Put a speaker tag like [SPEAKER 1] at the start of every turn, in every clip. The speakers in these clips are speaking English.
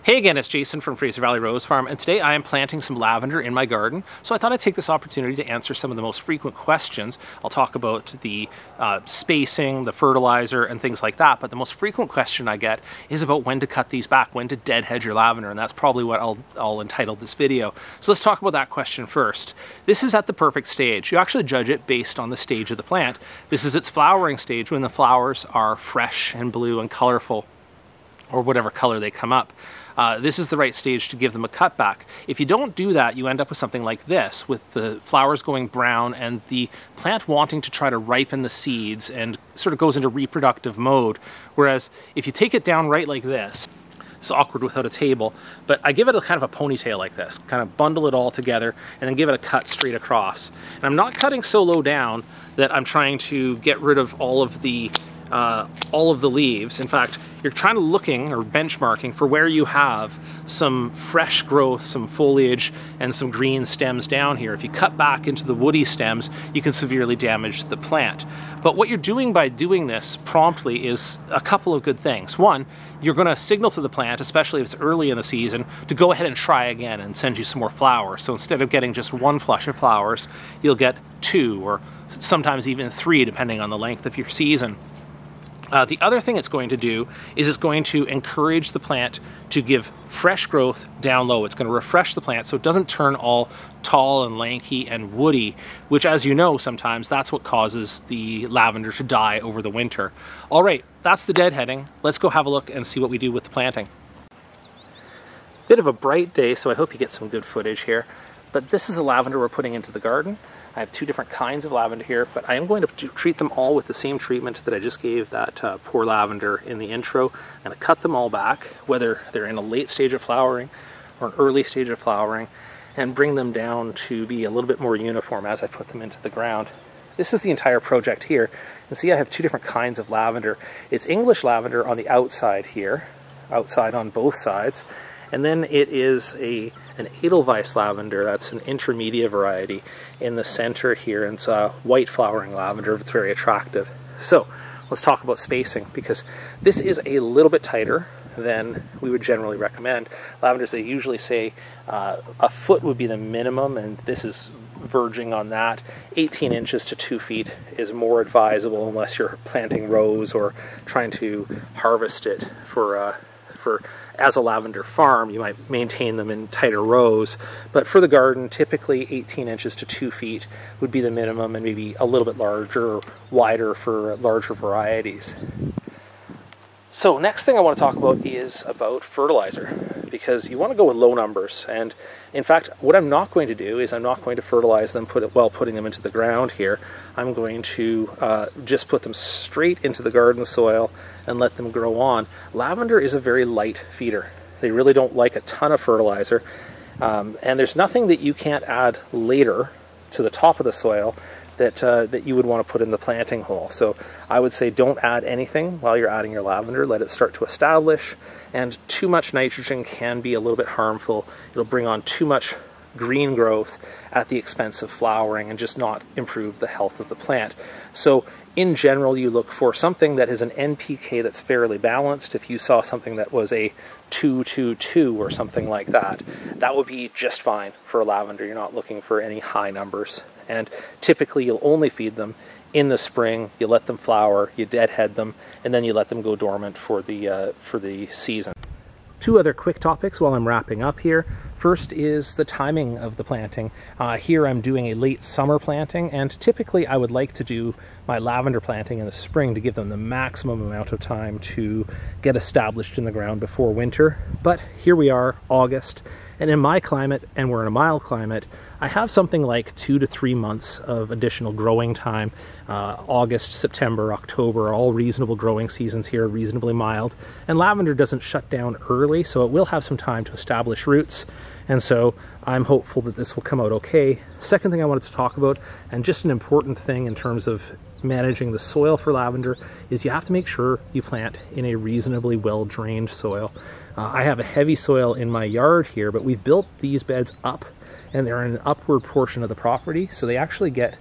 [SPEAKER 1] Hey again, it's Jason from Fraser Valley Rose Farm, and today I am planting some lavender in my garden. So I thought I'd take this opportunity to answer some of the most frequent questions. I'll talk about the spacing, the fertilizer, and things like that, but the most frequent question I get is about when to cut these back, when to deadhead your lavender, and that's probably what I'll entitle this video. So let's talk about that question first. This is at the perfect stage. You actually judge it based on the stage of the plant. This is its flowering stage, when the flowers are fresh and blue and colorful, or whatever color they come up. This is the right stage to give them a cutback. If you don't do that, you end up with something like this, with the flowers going brown and the plant wanting to try to ripen the seeds and sort of goes into reproductive mode. Whereas if you take it down right like this, it's awkward without a table, but I give it a kind of a ponytail like this, kind of bundle it all together and then give it a cut straight across. And I'm not cutting so low down that I'm trying to get rid of all of the leaves. In fact, you're trying to looking or benchmarking for where you have some fresh growth, some foliage, and some green stems down here. If you cut back into the woody stems, you can severely damage the plant. But what you're doing by doing this promptly is a couple of good things. One, you're going to signal to the plant, especially if it's early in the season, to go ahead and try again and send you some more flowers. So instead of getting just one flush of flowers, you'll get two or sometimes even three, depending on the length of your season. The other thing it's going to do is it's going to encourage the plant to give fresh growth down low. It's going to refresh the plant so it doesn't turn all tall and lanky and woody, which, as you know, sometimes that's what causes the lavender to die over the winter. All right, that's the deadheading. Let's go have a look and see what we do with the planting. Bit of a bright day, so I hope you get some good footage here. But this is the lavender we're putting into the garden. I have two different kinds of lavender here, but I am going to treat them all with the same treatment that I just gave that poor lavender in the intro. I'm going to cut them all back, whether they're in a late stage of flowering or an early stage of flowering, and bring them down to be a little bit more uniform as I put them into the ground. This is the entire project here. And see, I have two different kinds of lavender. It's English lavender on the outside here, outside on both sides, and then it is an Edelweiss lavender, that's an intermediate variety in the center here, and it's a white flowering lavender. It's very attractive. So let's talk about spacing, because this is a little bit tighter than we would generally recommend. Lavenders, they usually say a foot would be the minimum, and this is verging on that. 18 inches to 2 feet is more advisable unless you're planting rows or trying to harvest it for as a lavender farm. You might maintain them in tighter rows, but for the garden, typically 18 inches to 2 feet would be the minimum, and maybe a little bit larger or wider for larger varieties. So next thing I want to talk about is about fertilizer, because you want to go with low numbers. And in fact, what I'm not going to do is I'm not going to fertilize them while putting them into the ground here. I'm going to just put them straight into the garden soil and let them grow on. Lavender is a very light feeder. They really don't like a ton of fertilizer, and there's nothing that you can't add later to the top of the soil that you would want to put in the planting hole. So I would say don't add anything while you're adding your lavender. Let it start to establish, and too much nitrogen can be a little bit harmful. It'll bring on too much green growth at the expense of flowering and just not improve the health of the plant. So in general, you look for something that is an NPK that's fairly balanced. If you saw something that was a 2-2-2 or something like that, that would be just fine for a lavender. You're not looking for any high numbers. And typically you'll only feed them in the spring. You let them flower, you deadhead them, and then you let them go dormant for the season. Two other quick topics while I'm wrapping up here. First is the timing of the planting. Here I'm doing a late summer planting, and typically I would like to do my lavender planting in the spring to give them the maximum amount of time to get established in the ground before winter. But here we are, August, and in my climate, and we're in a mild climate, I have something like 2 to 3 months of additional growing time. August, September, October are all reasonable growing seasons here, reasonably mild. And lavender doesn't shut down early, so it will have some time to establish roots. And so I'm hopeful that this will come out okay. Second thing I wanted to talk about, and just an important thing in terms of managing the soil for lavender, is you have to make sure you plant in a reasonably well-drained soil. I have a heavy soil in my yard here, but we've built these beds up, and they're in an upward portion of the property, so they actually get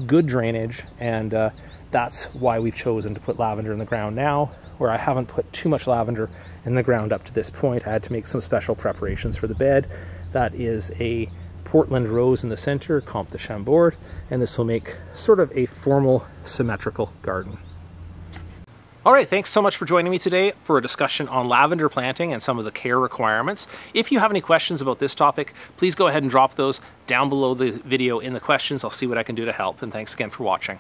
[SPEAKER 1] good drainage, and that's why we've chosen to put lavender in the ground now, where I haven't put too much lavender in the ground up to this point. I had to make some special preparations for the bed. That is a Portland rose in the center, Comte de Chambord, and this will make sort of a formal symmetrical garden. All right, thanks so much for joining me today for a discussion on lavender planting and some of the care requirements. If you have any questions about this topic, please go ahead and drop those down below the video in the questions. I'll see what I can do to help, and thanks again for watching.